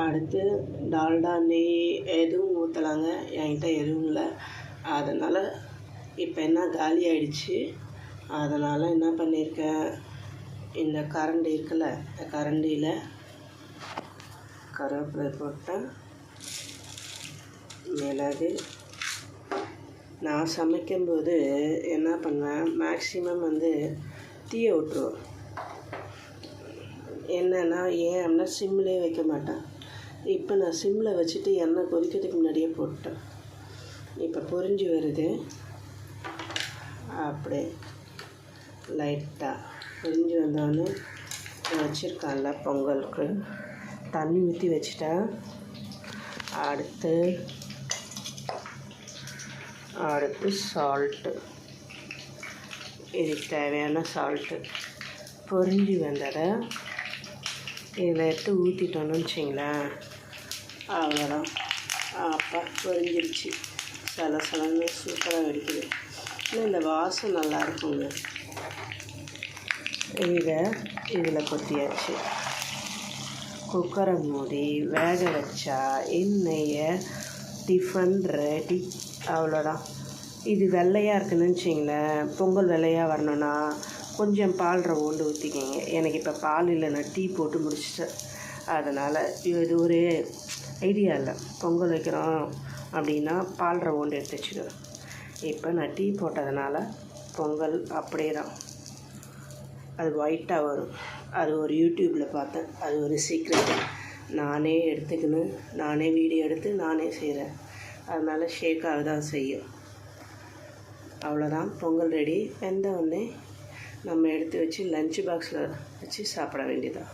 அடுத்து டால்டா நெய் எதுவும் ஊற்றலாங்க, என்கிட்ட எதுவும் இல்லை. அதனால் இப்போ என்ன காலி ஆகிடுச்சு. அதனால் என்ன பண்ணியிருக்கேன், இந்த கரண்டி இருக்குல்ல, இந்த கரண்டியில் கருவேப்பிலை போட்டேன், மிளகு. நான் சமைக்கும்போது என்ன பண்ணுவேன், மேக்ஸிமம் தீயை விட்டுருவேன். என்னென்னா ஏன் அப்படின்னா சிம்லேயே வைக்க மாட்டேன். இப்போ நான் சிம்மில் வச்சுட்டு எண்ணெய் கொதிக்கிறதுக்கு முன்னாடியே போட்டேன். இப்போ பொரிஞ்சு வருது. அப்படியே லைட்டாக பொரிஞ்சு வந்தோடனே வச்சுருக்கான்ல பொங்கலுக்கு தண்ணி ஊற்றி வச்சுட்டேன். அடுத்து சால்ட்டு, இதுக்கு தேவையான சால்ட்டு பொரிஞ்சு வந்ததை இதில் எடுத்து ஊற்றிட்டோன்னு வச்சிங்களேன், அவ்வளோதான். அப்போ பொரிஞ்சிருச்சு. சலசலன்னு சூப்பராக வெடிக்குது. இன்னும் இந்த வாசம் நல்லா இருக்குங்க. இதில் கொத்தியாச்சு. குக்கரை மூடி வேக வச்சா இன்னைய டிஃபன் ரெடி. அவ்வளோதான். இது வெள்ளையாக இருக்குன்னு வச்சிங்களேன், பொங்கல் வெள்ளையாக வரணுன்னா கொஞ்சம் பால் ரவோண்டு ஊற்றிக்கிங்க. எனக்கு இப்போ பால் இல்லை, நான் டீ போட்டு முடிச்சிட்டேன். அதனால் இது ஒரு ஐடியா இல்லை. பொங்கல் வைக்கிறோம் அப்படின்னா பால் ரவோண்டு எடுத்து வச்சுடுவேன். இப்போ நான் டீ போட்டதுனால பொங்கல் அப்படியே தான் அது ஒயிட்டாக வரும். அது ஒரு யூடியூப்பில் பார்த்தேன். அது ஒரு சீக்ரெட். நானே எடுத்துக்கின்னு நானே வீடியோ எடுத்து நானே செய்கிறேன். அதனால் ஷேக்காக தான் செய்யும். அவ்வளோதான், பொங்கல் ரெடி. வெந்த உடனே நம்ம எடுத்து வச்சு லஞ்ச் பாக்ஸில் வச்சு சாப்பிட வேண்டியதான்.